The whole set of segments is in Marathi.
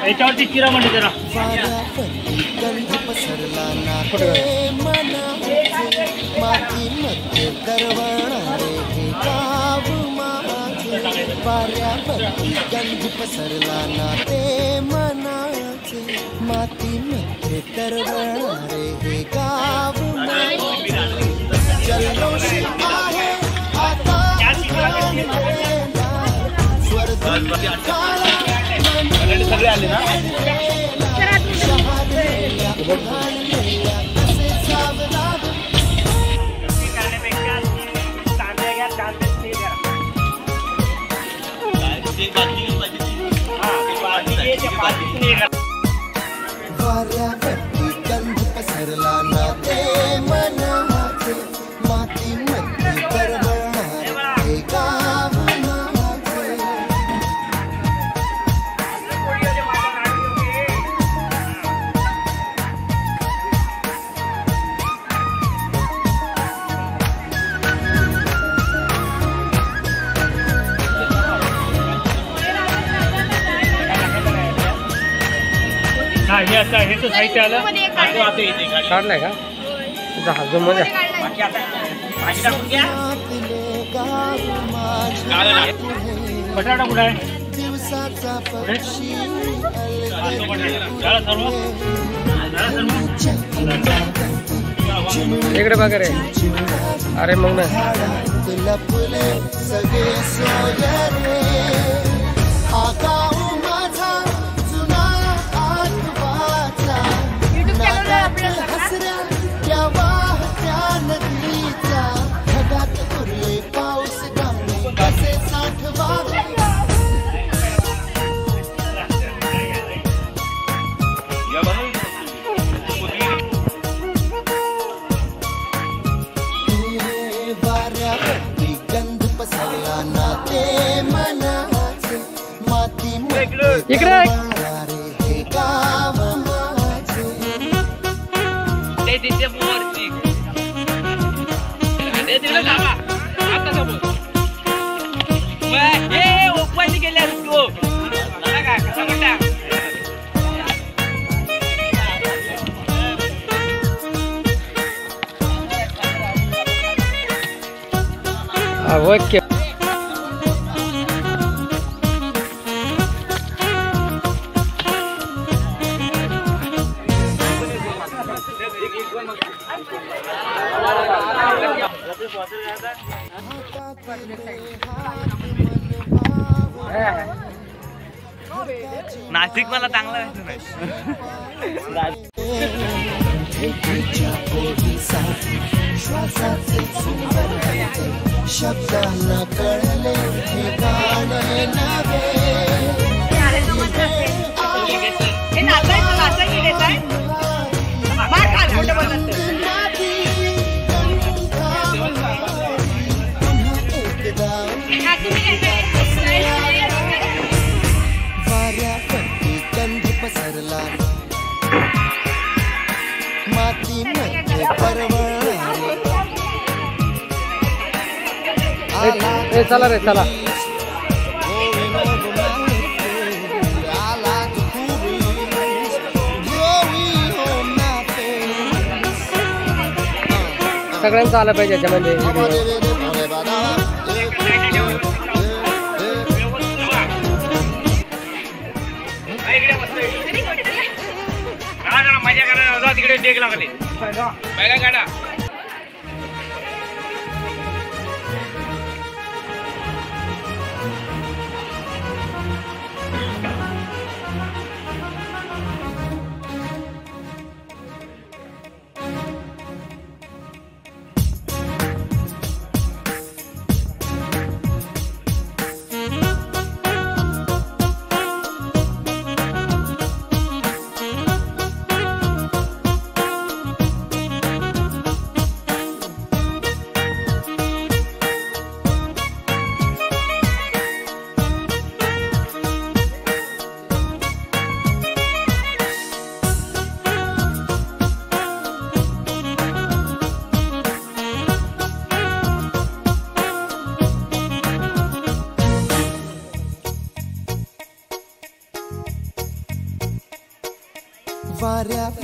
याच्यावरती चिरा म्हणजे जरा गंध पसरला नाते मनाचे मातीमध्ये दरवळणारे हे गाव माझे वाऱ्यावरती गंध पसरला नाते मनाचे मातीमध्ये दरवळणारे हे गाव माझे जल्लोष आहे आता सगळे आले ना वाऱ्यावरती गंध पसरला नाते मनाचे मातीमध्ये दरवळणारे हे गाव माझे हे आता हे तर साहित्य आलं काढलाय का जहाज मध्ये बटाटा कुठं आहे इकडे बघा रे अरे मग ना इकडे ओके नाशिक मला चांगला शब्दांना कळले हे गाणे नवे वाऱ्यावरती गंध पसरला मातीमध्ये ए चला रे चला सगळ्यांचं आलं पाहिजे याच्यामध्ये मजा करा तिकडे टेक लागले बघा गाडा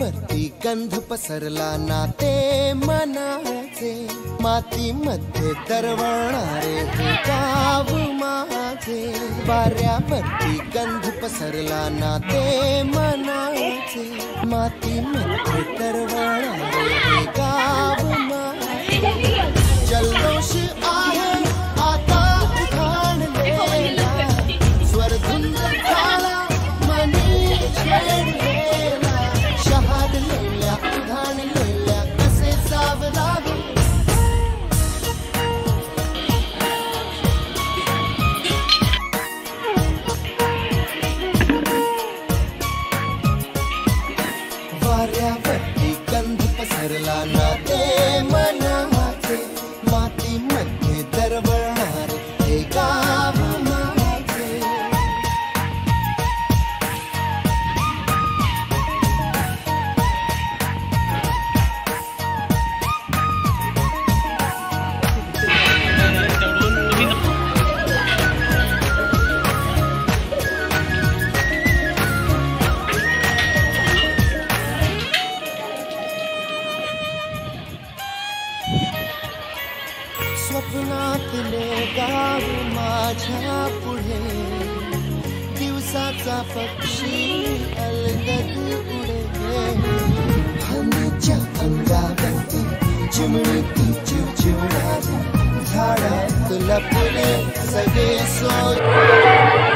वाऱ्यावरती गंध पसरला नाते मनाचे मातीमध्ये दरवळणारे हे गाव माझे वाऱ्यावरती गंध पसरला नाते मनाचे मातीमध्ये दरवळणारे हे गाव माझे जल्लोष आहे आता उठाणलेला स्वरधुंद झाला मनी छेडलेला शहादलेल्या उधाणलेल्या कसे सावरावे वाऱ्यावरती गंध पसरला नाते मनाचे मातीमध्ये दरवळणारे हे गाव माझे स्वप्नातले गाव माझ्या पुढे दिवसाचा पक्षी अलगद उडे हनीच्या अंगावरती चिमणीची चिवचिवणारी झाडात लपले सगळे सोय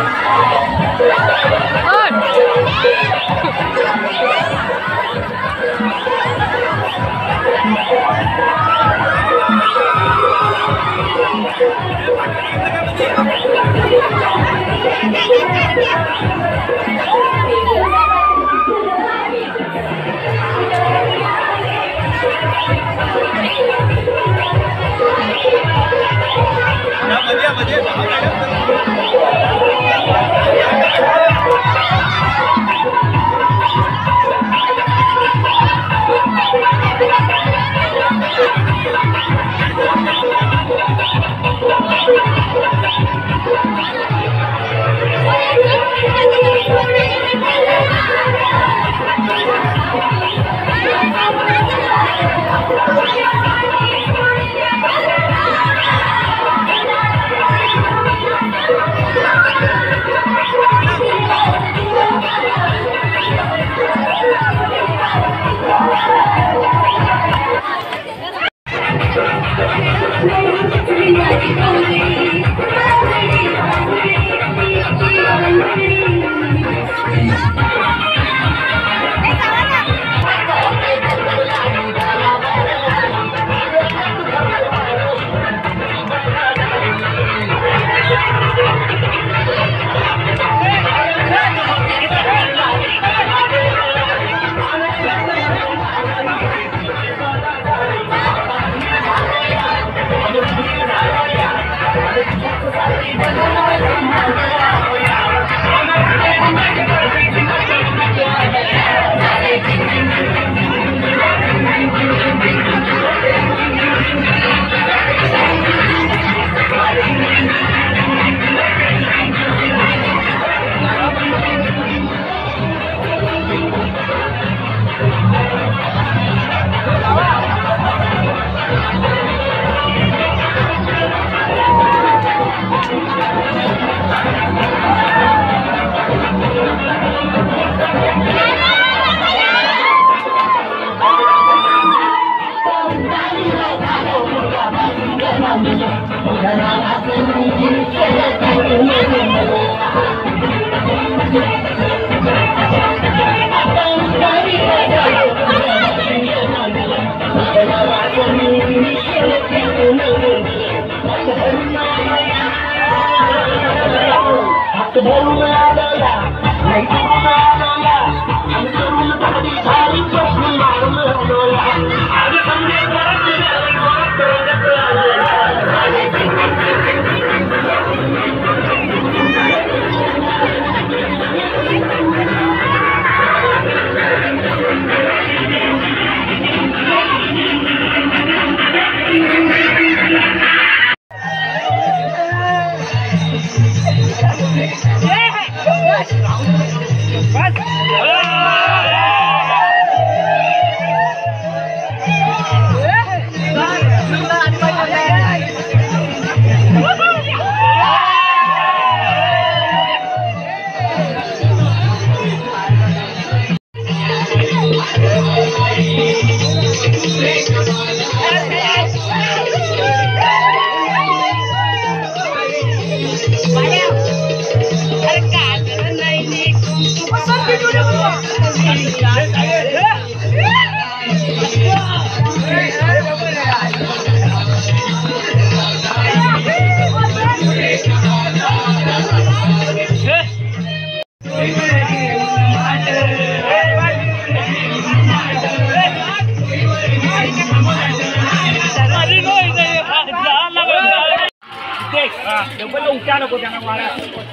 डबल उठा नको त्यांना वारा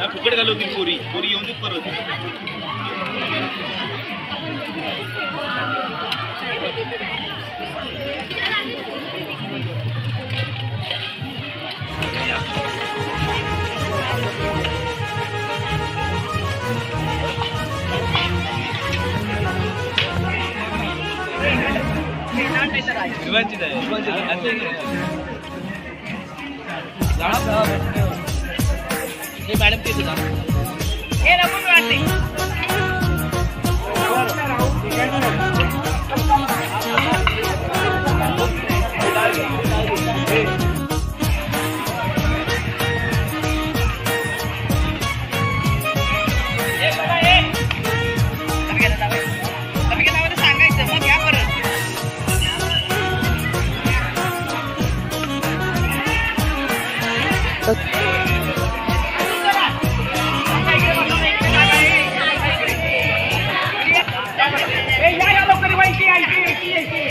फुकट घालवती पोरी पोरी येऊन देत परत मॅडम ते सुद्धा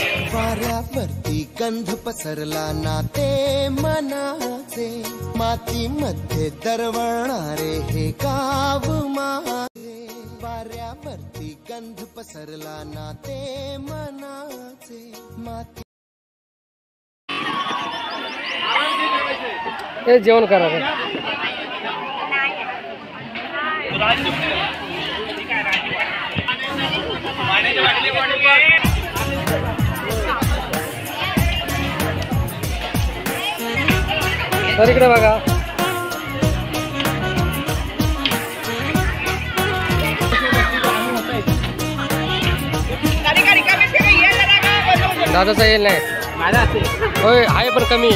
वाऱ्यावरती गंध पसरला नाते मनाचे मातीमध्ये दरवळणारे हे गाव माझे वाऱ्यावरती गंध पसरला नाते मनाचे माती हे जेवण करा रे. तर इकडे बघा दादाचा येईल नाही होय आहे पण कमी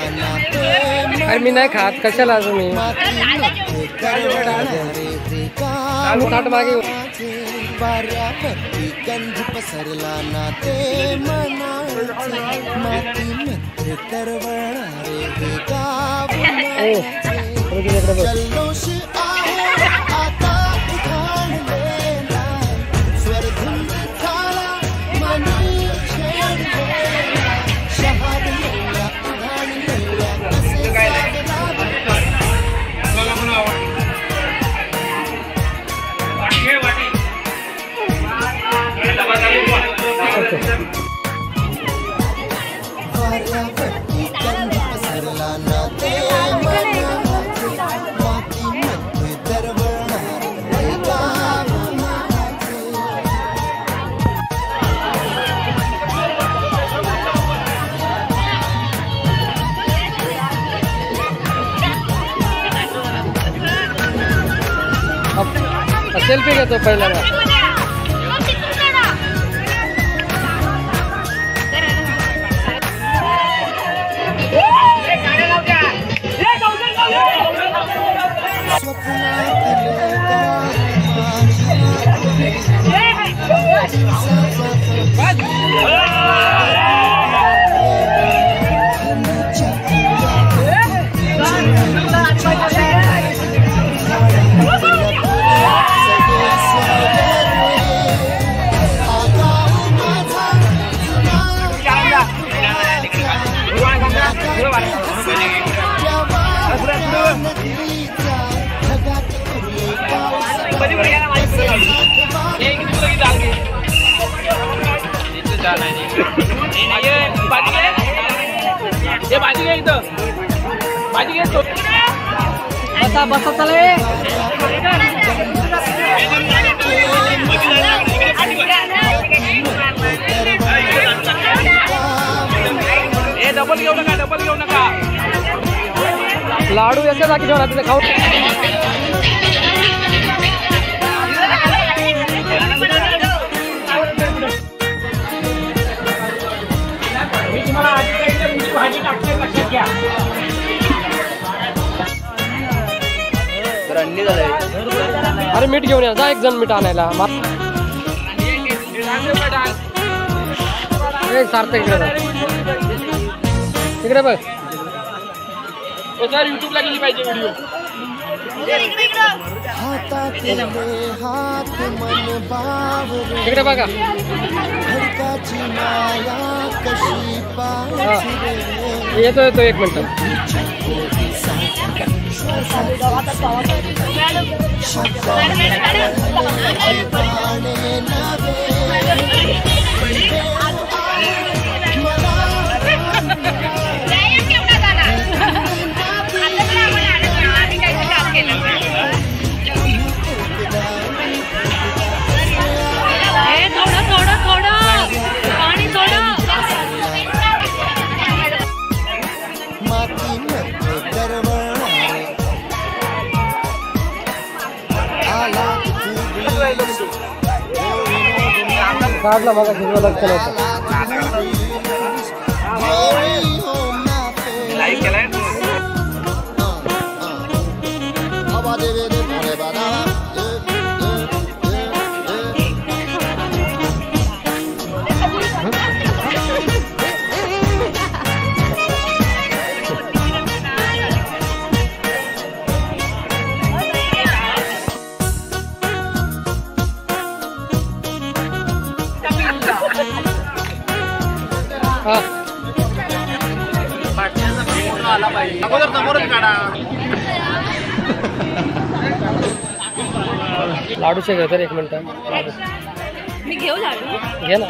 अरे मी नाही खात कशाला अजून मी ताट मागे वाऱ्यावरती गंध पसरला नाते मनाचे मातीमध्ये दरवळणारे हे गाव माझे जल्लोष आहे आता उधाणलेला स्वरधुंद झाला मनी छेडलेला शहाडलेला उधाणलेला कसे वाऱ्यावरती गंध पसरला नाते मनाचे मातीमध्ये दरवळणारे हे गाव माझे सेल्फी घेतो पहिल्यांदा बसा चले डबल घेऊ नका लाडू याच्या जागी घेऊन तिथे खाऊ भाजी टाकते लक्षात घ्या अरे मीठ घेऊन या जा एक जण मीठ आणायला सार्थक इकडे बघ सर युट्यूबला गेली पाहिजे व्हिडिओ. हातातले हात मन बावरे इकडे बघा हरकाची माया कशी पाचरे येतो 1 मिनिट. काढला बघा हिरवा लक्ष नव्हतं. लाईक केलाय अगोदर समोरच काढा. लाडू शेक तर 1 मिनिट मी घेऊ लाडू घे ना.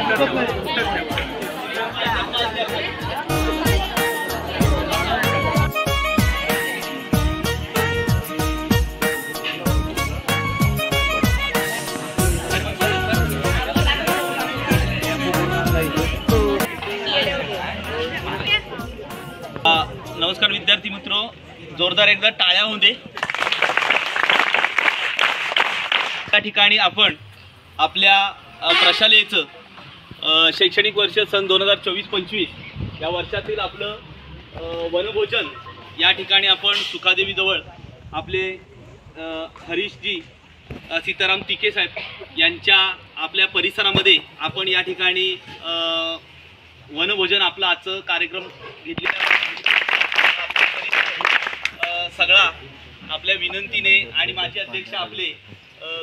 नमस्कार विद्यार्थी मित्रो, जोरदार एकदा टाळ्या होऊ दे. त्या ठिकाणी आपण आपल्या प्रशालेचं शैक्षणिक वर्ष सन 2024-25 या वर्षातील आपलं वनभोजन या ठिकाणी आपण सुखादेवीजवळ आपले हरीशजी सीताराम तिके साहेब यांच्या आपल्या परिसरामध्ये आपण या ठिकाणी वनभोजन आपला आजचं कार्यक्रम घेतलेला सगळा आपल्या विनंतीने आणि माझे अध्यक्ष आपले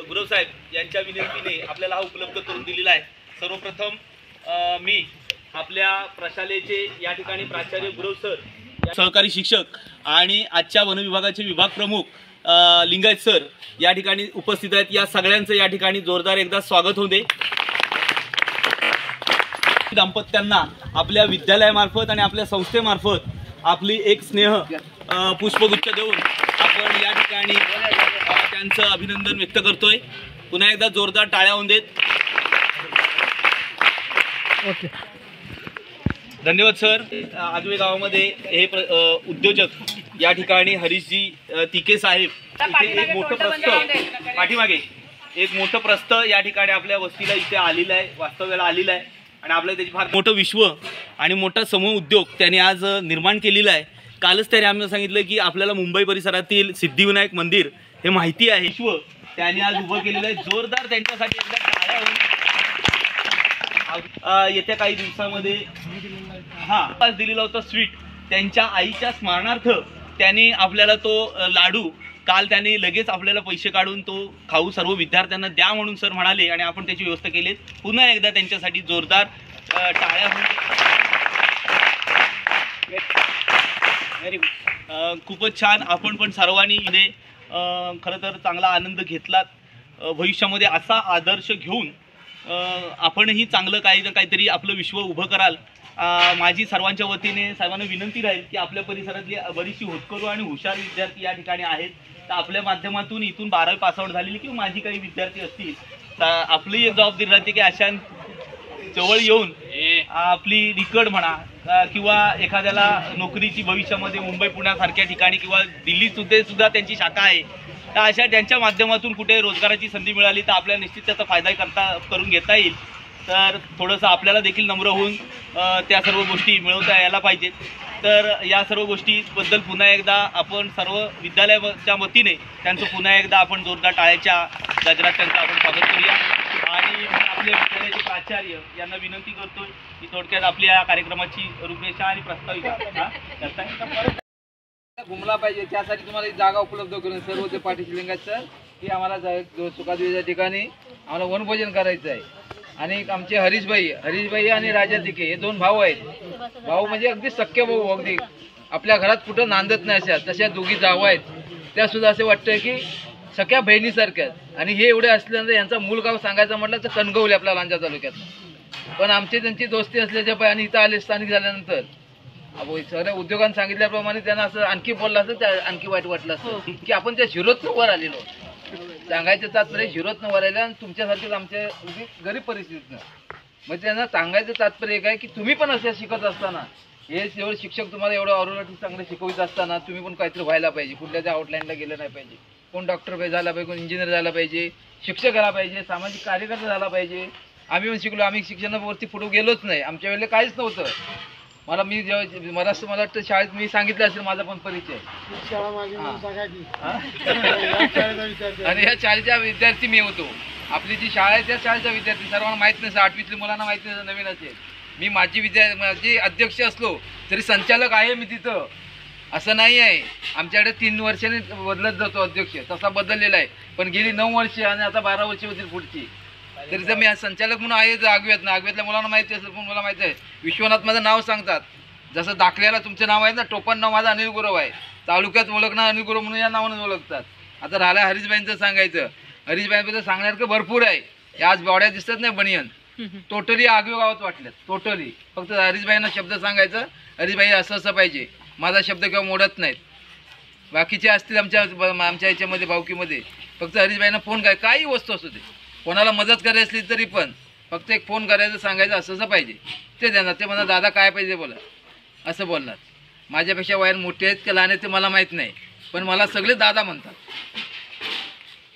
गुरव साहेब यांच्या विनंतीने आपल्याला हा उपलब्ध करून दिलेला आहे. सर्वप्रथम मी आपल्या प्रशालेचे या ठिकाणी प्राचार्य गुरव सर, सहकारी शिक्षक आणि आजच्या वनविभागाचे विभाग प्रमुख लिंगायत सर या ठिकाणी उपस्थित आहेत. या सगळ्यांचं या ठिकाणी जोरदार एकदा स्वागत होऊ दे. दाम्पत्यांना आपल्या विद्यालयामार्फत आणि आपल्या संस्थेमार्फत आपली एक स्नेह पुष्पगुच्छ देऊन आपण या ठिकाणी त्यांचं अभिनंदन व्यक्त करतोय. पुन्हा एकदा जोरदार टाळ्या होऊन देत. ओके, धन्यवाद सर. आजवे गावामध्ये हे उद्योजक या ठिकाणी हरीशजी तिके साहेब इथे एक मोठं प्रस्थ पाठीमागे एक मोठं प्रस्थ या ठिकाणी आपल्या वस्तीला इथे आलेलं आहे, वास्तव्याला आलेलं आहे आणि आपल्याला त्याची फार मोठं विश्व आणि मोठा समूह उद्योग त्यांनी आज निर्माण केलेला आहे. कालच त्यांनी आम्हाला सांगितलं की आपल्याला मुंबई परिसरातील सिद्धिविनायक मंदिर हे माहिती आहे, विश्व त्यांनी आज उभं केलेलं आहे. जोरदार त्यांच्यासाठी एकदा टाळ्या होईल. येत्या काही दिवसामध्ये आज दिलेला होता स्वीट त्यांच्या आईच्या स्मरणार्थ त्यांनी आपल्याला तो लाडू काल त्यांनी लगेच आपल्याला पैसे काढून तो खाऊ सर्व विद्यार्थ्यांना द्या म्हणून सर म्हणाले आणि आपण त्याची व्यवस्था केली. पुन्हा एकदा त्यांच्यासाठी जोरदार टाळ्या होईल. खूपच छान. आपण पण सर्वांनी इथे खरं तर चांगला आनंद घेतलात. भविष्यामध्ये असा आदर्श घेऊन आपणही चांगलं काही ना काहीतरी आपलं विश्व उभं कराल. माझी सर्वांच्या वतीने सर्वांना विनंती राहील की आपल्या परिसरातली बरीचशी होतकरू आणि हुशार विद्यार्थी या ठिकाणी आहेत. तर आपल्या माध्यमातून इथून 12वी पासआउट झालेली किंवा माझी काही विद्यार्थी असतील तर आपली एक जबाबदारी राहते की अशा जवळ येऊन आपली निकड म्हणा किंवा एखाद्याला नोकरीची भविष्यामध्ये मुंबई पुण्यासारख्या ठिकाणी किंवा दिल्लीमध्ये सुद्धा त्यांची शाखा आहे, तर अशा त्यांच्या माध्यमातून कुठे रोजगाराची संधी मिळाली तर आपल्याला निश्चित त्याचा फायदा करून घेता येईल. तर थोडंसं आपल्याला देखील नम्र होऊन त्या सर्व गोष्टी मिळवता यायला पाहिजेत. तर या सर्व गोष्टीबद्दल पुन्हा एकदा आपण सर्व विद्यालयाच्या वतीने त्यांचं पुन्हा एकदा आपण जोरदार टाळ्याच्या गजरात त्यांचं आपण स्वागत करूया. आणि आपल्या विद्यालयाचे प्राचार्य यांना विनंती करतोय की थोडक्यात आपल्या कार्यक्रमाची रूपरेषा आणि प्रस्ताविका करताय. घुमला पाहिजे त्यासाठी तुम्हाला एक जागा उपलब्ध करून सर्व ते पाटील लिंगायत सर की आम्हाला सुखादेवीच्या ठिकाणी आम्हाला वनभोजन करायचं आहे. आणि आमचे हरीशभाई आणि राजा तिके हे 2 भाऊ आहेत. भाऊ म्हणजे अगदी सख्य भाऊ, अगदी आपल्या घरात कुठं नांदत नाही अशा तशा दोघी जावा आहेत. त्या सुद्धा असे वाटतंय की सख्या बहिणीसारख्याच. आणि हे एवढे असल्यानंतर यांचा मूळ गाव सांगायचं म्हटलं तर कणगवली आपल्या लांजा तालुक्यात. पण आमची त्यांची दोस्ती असल्याच्या पाय आणि इथं आले स्थानिक झाल्यानंतर सगळ्या उद्योगांनी सांगितल्याप्रमाणे त्यांना असं आणखी बोललं असतं, त्या आणखी वाईट वाटलं असतं की आपण त्या झिरोतनं वर आलेलो. सांगायचं तात्पर्य झिरोतनं वर आले आणि तुमच्यासारखेच आमच्या गरीब परिस्थितीतनं. मग त्यांना सांगायचं तात्पर्य एक आहे की तुम्ही पण असे शिकत असताना हे एवढे शिक्षक तुम्हाला एवढं ऑर्डर चांगले शिकवित असताना तुम्ही पण काहीतरी व्हायला पाहिजे. कुठल्या त्या आउटलाईनला गेलं नाही पाहिजे. कोण डॉक्टर झाला पाहिजे, कोण इंजिनियर झाला पाहिजे, शिक्षक झाला पाहिजे, सामाजिक कार्यकर्ता झाला पाहिजे. आम्ही पण शिकलो. आम्ही शिक्षणावरती पुढे गेलोच नाही. आमच्या वेळेला काहीच नव्हतं. मी जेव्हा मला वाटतं शाळेत मी सांगितलं असेल माझा पण परिचय. आणि ह्या शाळेचा विद्यार्थी मी होतो. आपली जी शाळा आहे त्या शाळेचा विद्यार्थी सर्वांना माहीत नसेल, 8वीतल्या मुलांना माहीत नसेल, नवीन असेल. मी माझे अध्यक्ष असलो तरी संचालक आहे मी तिथं, असं नाही आहे. आमच्याकडे 3 वर्षांनी बदलत जातो अध्यक्ष, तसा बदललेला आहे. पण गेली 9 वर्ष आणि आता 12 वर्ष होतील पुढची. तरी तर मी संचालक म्हणून आहे आगव्यातल्या मुलांना माहिती असेल. पण मला माहिती आहे विश्वनाथ माझं नाव सांगतात. जसं दाखल्याला तुमचं नाव आहे ना, टोपण नाव माझं अनिल गुरव आहे. तालुक्यात ओळखणार अनिल गुरव म्हणून या नावानं ओळखतात. आता राहिला हरीशबाईंचं सांगायचं. हरीशबाईंबद्दल सांगण्यासारखं भरपूर आहे. आज बॉड्या दिसतात नाही बनियन, टोटली आगवे गावात वाटल्यात टोटली. फक्त हरीशबाईंना शब्द सांगायचं, हरीशबाई असं असं पाहिजे, माझा शब्द किंवा मोडत नाहीत. बाकीचे असतील आमच्या याच्यामध्ये भावकीमध्ये. फक्त हरीशबाईंना फोन काही वस्तू असू दे, कोणाला मदत करायची असली तरी पण फक्त एक फोन करायचं, सांगायचं असं असं पाहिजे. ते देणार. ते म्हणा दादा काय पाहिजे बोला, असं बोलणार. माझ्यापेक्षा वयाने मोठे आहेत की लहान आहेत ते मला माहीत नाही, पण मला सगळे दादा म्हणतात.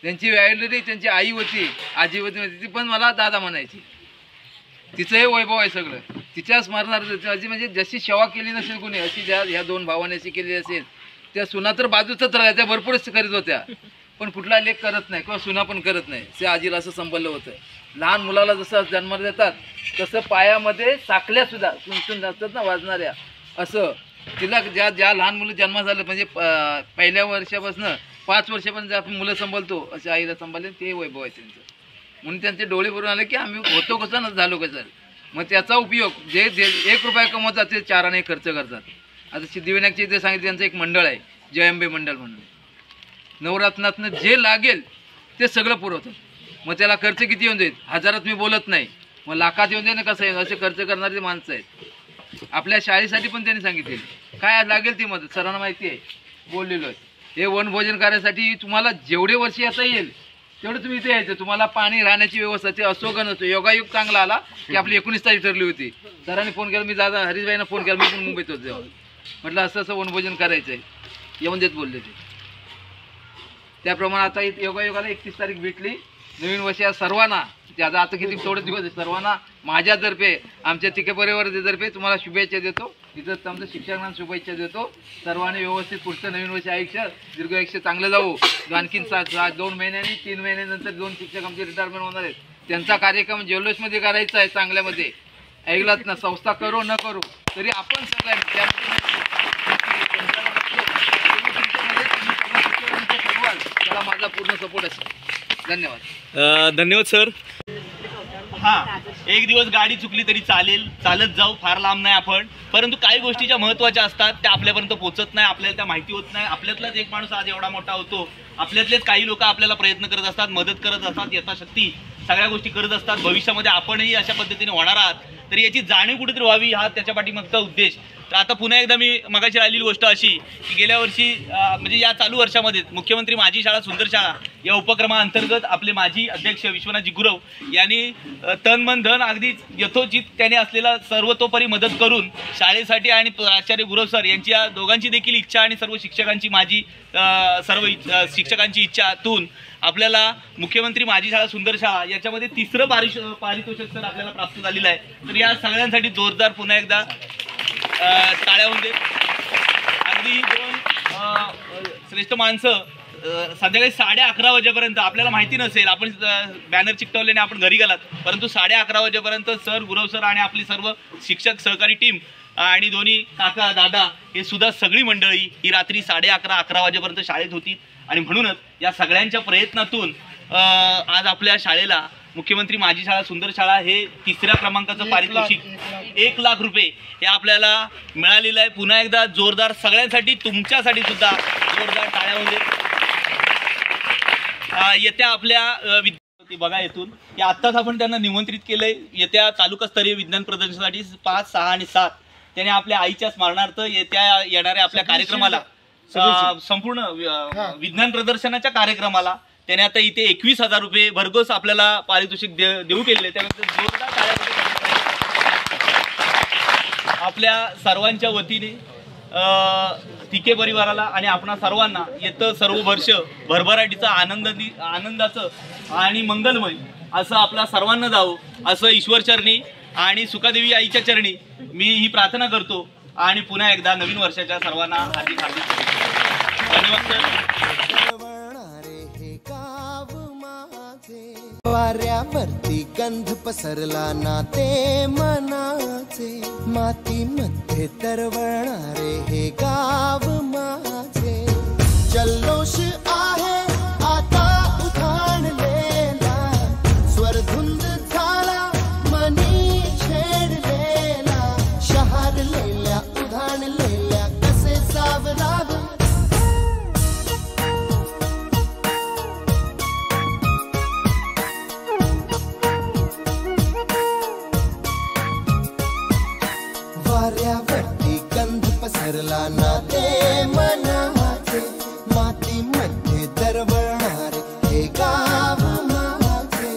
त्यांची वॅलिडी त्यांची आई होती, आजी होती, ती पण मला दादा म्हणायची. तिचं हे वैभव आहे सगळं. तिच्या स्मरणार्थ म्हणजे जशी सेवा केली नसेल कोणी अशी ह्या 2 भावांनी अशी केली असेल. त्या सुना तर बाजूचंच राहायच्या, भरपूरच करीत होत्या. पण कुठला लेख करत नाही किंवा सुना पण करत नाही. ते आजीला असं संपलं होतं. लहान मुलाला जसं जन्म देतात तसं पायामध्ये साखल्या सुद्धा सुनसून असतात ना वाजणाऱ्या, असं तिला ज्या लहान मुलं जन्म झालं म्हणजे पहिल्या वर्षापासून 5 वर्षापर्यंत आपण मुलं सांभाळतो अशा आईला सांभाळले, ते वैभव आहे त्यांचं. म्हणून त्यांचे डोळे भरून आले की आम्ही होतो कसं ना झालो कसं. मग त्याचा उपयोग जे 1 रुपया कमवतात ते 4 आणे खर्च करतात. आता सिद्धिविनायकचे इथे सांगितलं त्यांचं एक मंडळ आहे, जयंबे मंडळ म्हणून. नवरत्नातनं जे लागेल ते सगळं पुरवतं. मग त्याला खर्च किती येऊन जाईल, 1000त मी बोलत नाही, मग लाखात येऊन जाईल ना. कसं आहे, असे खर्च करणारे माणसं आहेत. आपल्या शाळेसाठी पण त्यांनी सांगितले काय लागेल ती मदत सरांना माहिती आहे, बोललेलो आहे. हे वनभोजन करायसाठी तुम्हाला जेवढे वर्ष येता येईल तेवढं तुम्ही इथे यायचं. तुम्हाला पाणी राहण्याची व्यवस्था ते असो का नसो. योगायोग चांगला आला की आपली 19 तारीख ठरली होती. सरांनी फोन केला, मी दादा हरीशबाईंना फोन केला, मी पण मुंबईत होतो जेव्हा. म्हटलं असं असं वनभोजन करायचं आहे, येऊन देत बोलले ते. त्याप्रमाणे आता योगायोगाला 31 तारीख भेटली. नवीन वर्ष सर्वांना आता किती थोडे दिवस सर्वांना माझ्यातर्फे आमच्या तिके परिवारातर्फे तुम्हाला शुभेच्छा देतो. तिथं आमचं शिक्षकांना शुभेच्छा देतो. सर्वांनी व्यवस्थित पुढचं नवीन वर्ष आयुष्य दीर्घ आयुष्य चांगलं जाऊ. आणखीन 2 महिन्यांनी 3 महिन्यानंतर 2 शिक्षक आमचे रिटायरमेंट होणार आहेत. त्यांचा कार्यक्रम ज्वेलर्समध्ये करायचा आहे चांगल्यामध्ये. ऐकलात ना, संस्था करो न करू तरी आपण सगळ्यांनी त्याला माझा पूर्ण सपोर्ट असेल. धन्यवाद. धन्यवाद सर. हां, एक दिवस गाडी चुकली तरी चालेल, चालत जाऊ, फार लांब नाही आपण. परंतु काही गोष्टी ज्या महत्त्वाच्या असतात त्या आपल्यापर्यंत पोहोचत नाही, आपल्याला त्या माहिती होत नाही. आपल्यातलाच एक माणूस आज एवढा मोठा होतो. आपल्यातलेच काही लोक आपल्याला प्रयत्न करत असतात, मदत करत असतात, यथाशक्ती सगळ्या गोष्टी करत असतात. भविष्यामध्ये आपणही अशा पद्धतीने होणार आहात, तर याची जाणीव कुठेतरी व्हावी हा त्याच्या पाठीमागचा उद्देश. तर आता पुन्हा एकदा मी मगाशी राहिलेली गोष्ट अशी की गेल्या वर्षी म्हणजे या चालू वर्षामध्ये मुख्यमंत्री माझी शाळा सुंदर शाळा या उपक्रमाअंतर्गत आपले माजी अध्यक्ष विश्वनाथजी गुरव यांनी तन मन धन अगदी यथोचित त्याने असलेला सर्वतोपरी मदत करून शाळेसाठी आणि प्राचार्य गुरव सर यांची या दोघांची देखील इच्छा आणि सर्व शिक्षकांची माझी सर्व शिक्षकांची इच्छातून आपल्याला मुख्यमंत्री माझी शाळा सुंदर शाळा याच्यामध्ये 3रं पारितोषिक सर आपल्याला प्राप्त झालेलं आहे. तर या सगळ्यांसाठी जोरदार पुन्हा एकदा टाळ्या होऊन देत. अगदी 2 श्रेष्ठ माणसं संध्याकाळी 11:30 वाजेपर्यंत आपल्याला माहिती नसेल, आपण बॅनर चिकटवल्याने आपण घरी गेलात, परंतु 11:30 वाजेपर्यंत सर, गुरव सर आणि आपली सर्व शिक्षक सहकारी टीम आणि दोन्ही काका दादा हे सुद्धा सगळी मंडळी ही रात्री 11:30-11 वाजेपर्यंत शाळेत होती. आणि म्हणूनच या सगळ्यांच्या प्रयत्नातून आज आपल्या शाळेला मुख्यमंत्री माझी शाळा सुंदर शाळा हे 3ऱ्या क्रमांकाचं पारितोषिक 1 लाख रुपये हे आपल्याला मिळालेलं आहे. पुन्हा एकदा जोरदार सगळ्यांसाठी, तुमच्यासाठी सुद्धा जोरदार टाळ्यामध्ये. येत्या आपल्या विद्यार्थी बघा येथून की आत्ताच आपण त्यांना निमंत्रित केलंय येत्या तालुकास्तरीय विज्ञान प्रदर्शनासाठी 5, 6 आणि 7 त्याने आपल्या आईच्या स्मरणार्थ येणाऱ्या आपल्या कार्यक्रमाला संपूर्ण विज्ञान प्रदर्शनाच्या कार्यक्रमाला त्याने आता इथे 21,000 रुपये भरघोस आपल्याला पारितोषिक देऊ केलेले. त्यानंतर जोरदार टाळ्या आपल्या सर्वांच्या वतीने तिके परिवाराला आणि आपणा सर्वांना येतं सर्व वर्ष भरभराटीचं आनंदाचं आणि मंगलमय असं आपल्या सर्वांना जावं असं ईश्वरचरणी आणि सुखादेवी आईच्या चरणी मी ही प्रार्थना करतो. आणि पुन्हा एकदा नवीन वर्षाच्या सर्वांना हार्दिक धन्यवाद. वाऱ्यावरती गंध पसरला ना ते मनाचे, मातीमध्ये तरवळणारे हे गाव माझे. जल्लोष आहे आता उधाणलेला, स्वरधुंद झाला मनी छेडलेला, शहारलेल्या उधाणलेल्या कसे सावरावे. वाऱ्यावरती गंध पसरला ना ते मनाचे, मातीमध्ये दरवळणारे हे गाव माझे.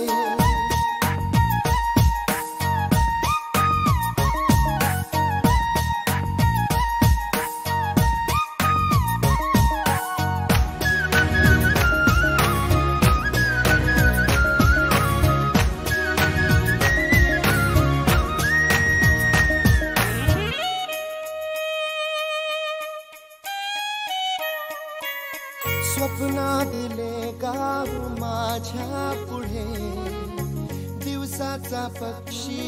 स्वप्नातले गाव माझ्या पुढे, दिवसाचा पक्षी